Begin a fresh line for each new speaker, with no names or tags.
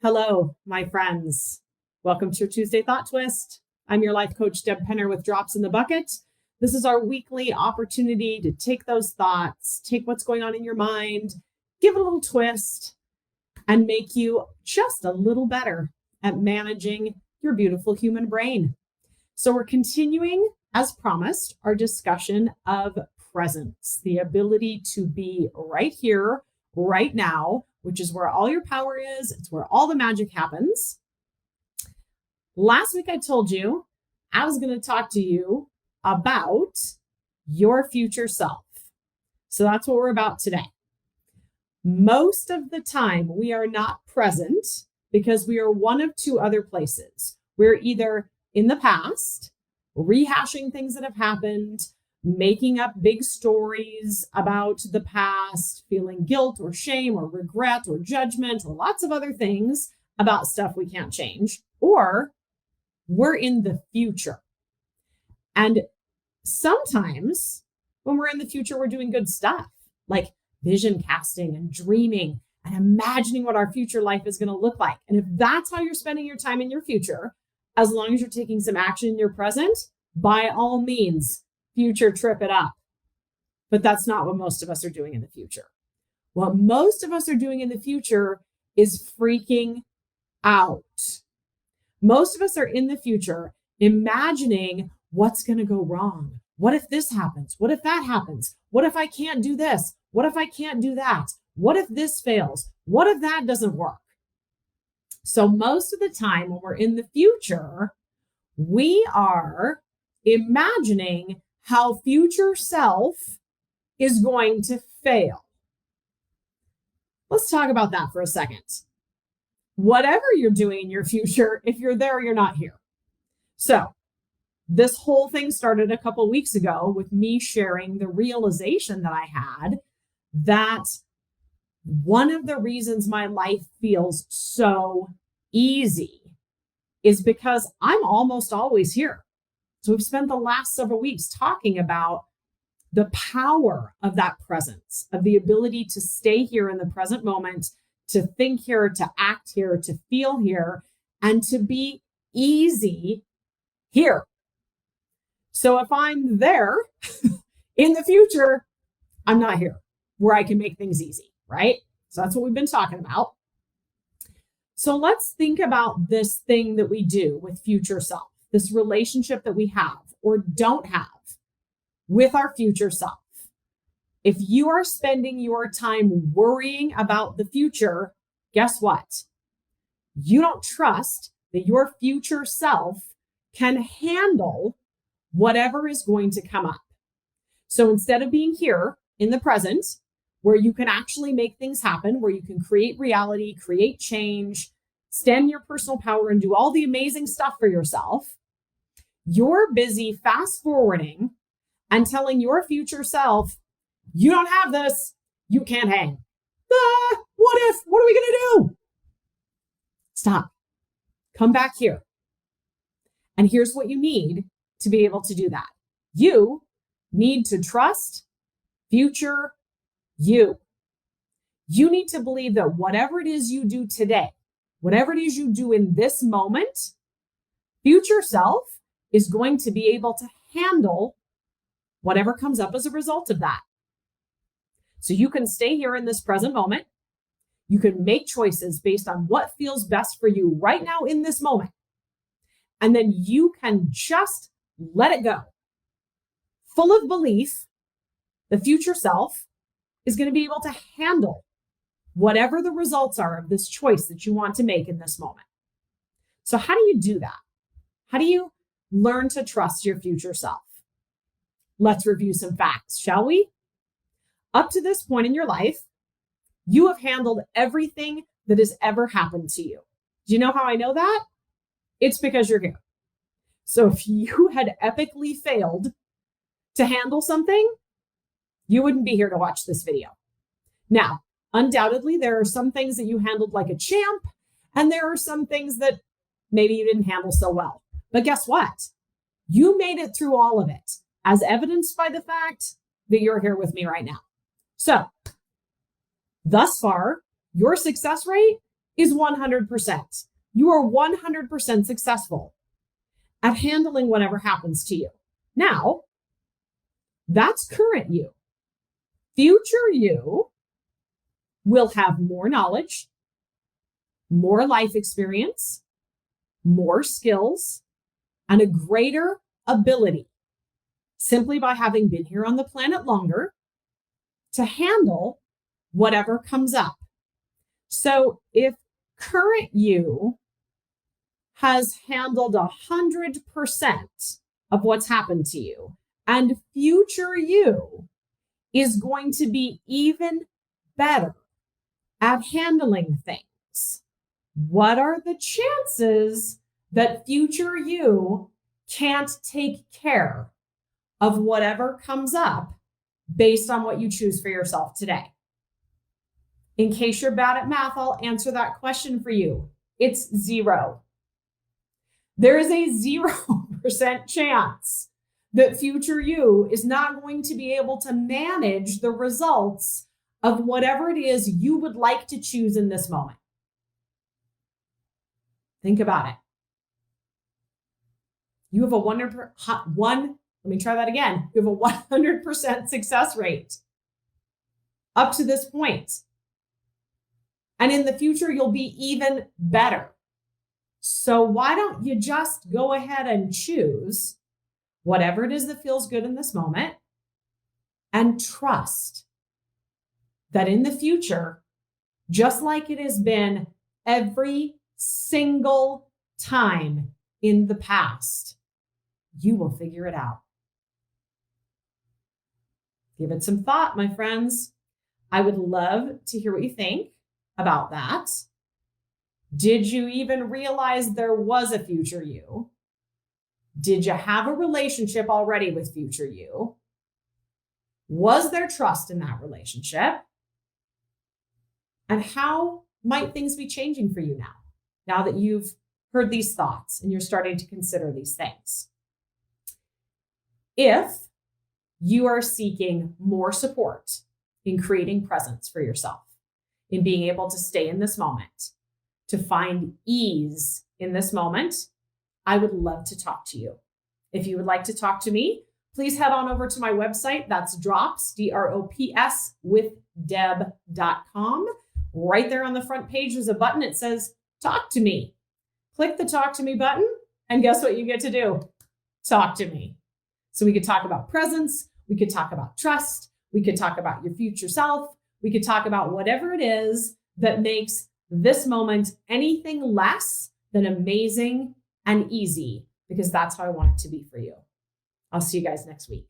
Hello, my friends. Welcome to your Tuesday Thought Twist. I'm your life coach, Deb Penner with Drops in the Bucket. This is our weekly opportunity to take those thoughts, take what's going on in your mind, give it a little twist, and make you just a little better at managing your beautiful human brain. So we're continuing, as promised, our discussion of presence, the ability to be right here, right now, which is where all your power is. It's where all the magic happens. Last week, I told you I was going to talk to you about your future self. So that's what we're about today. Most of the time, we are not present because we are one of two other places. We're either in the past, rehashing things that have happened, making up big stories about the past, feeling guilt or shame or regret or judgment or lots of other things about stuff we can't change, or we're in the future. And sometimes when we're in the future, we're doing good stuff like vision casting and dreaming and imagining what our future life is going to look like. And if that's how you're spending your time in your future, as long as you're taking some action in your present, by all means, future trip it up. But that's not what most of us are doing in the future. What most of us are doing in the future is freaking out. Most of us are in the future imagining what's going to go wrong. What if this happens? What if that happens? What if I can't do this? What if I can't do that? What if this fails? What if that doesn't work? So most of the time when we're in the future, we are imagining how future self is going to fail. Let's talk about that for a second. Whatever you're doing in your future, if you're there, you're not here. So this whole thing started a couple weeks ago with me sharing the realization that I had that one of the reasons my life feels so easy is because I'm almost always here. So we've spent the last several weeks talking about the power of that presence, of the ability to stay here in the present moment, to think here, to act here, to feel here, and to be easy here. So if I'm there in the future, I'm not here where I can make things easy, right? So that's what we've been talking about. So let's think about this thing that we do with future self, this relationship that we have or don't have with our future self. If you are spending your time worrying about the future, guess what? You don't trust that your future self can handle whatever is going to come up. So instead of being here in the present, where you can actually make things happen, where you can create reality, create change, stand in your personal power and do all the amazing stuff for yourself, you're busy fast forwarding and telling your future self, you don't have this, you can't hang. What if? What are we going to do? Stop. Come back here. And here's what you need to be able to do that. You need to trust future you. You need to believe that whatever it is you do today, whatever it is you do in this moment, future self is going to be able to handle whatever comes up as a result of that. So you can stay here in this present moment. You can make choices based on what feels best for you right now in this moment. And then you can just let it go. Full of belief, the future self is going to be able to handle whatever the results are of this choice that you want to make in this moment. So how do you do that? How do you learn to trust your future self? Let's review some facts, shall we? Up to this point in your life, you have handled everything that has ever happened to you. Do you know how I know that? It's because you're here. So if you had epically failed to handle something, you wouldn't be here to watch this video. Now, undoubtedly, there are some things that you handled like a champ, and there are some things that maybe you didn't handle so well. But guess what? You made it through all of it, as evidenced by the fact that you're here with me right now. So, thus far, your success rate is 100%. You are 100% successful at handling whatever happens to you. Now, that's current you. Future you will have more knowledge, more life experience, more skills, and a greater ability simply by having been here on the planet longer to handle whatever comes up. So if current you has handled 100% of what's happened to you, and future you is going to be even better at handling things, what are the chances that future you can't take care of whatever comes up based on what you choose for yourself today? In case you're bad at math, I'll answer that question for you. It's 0. There is a 0% chance that future you is not going to be able to manage the results of whatever it is you would like to choose in this moment. Think about it. You have a 100% success rate up to this point. And in the future, you'll be even better. So why don't you just go ahead and choose whatever it is that feels good in this moment and trust that in the future, just like it has been every single time in the past, you will figure it out. Give it some thought, my friends. I would love to hear what you think about that. Did you even realize there was a future you? Did you have a relationship already with future you? Was there trust in that relationship? And how might things be changing for you now that you've heard these thoughts and you're starting to consider these things? If you are seeking more support in creating presence for yourself, in being able to stay in this moment, to find ease in this moment, I would love to talk to you. If you would like to talk to me, please head on over to my website. That's drops, DROPS, with Deb.com. Right there on the front page, there's a button. It says, talk to me. Click the talk to me button, and guess what you get to do? Talk to me. So we could talk about presence. We could talk about trust. We could talk about your future self. We could talk about whatever it is that makes this moment anything less than amazing and easy, because that's how I want it to be for you. I'll see you guys next week.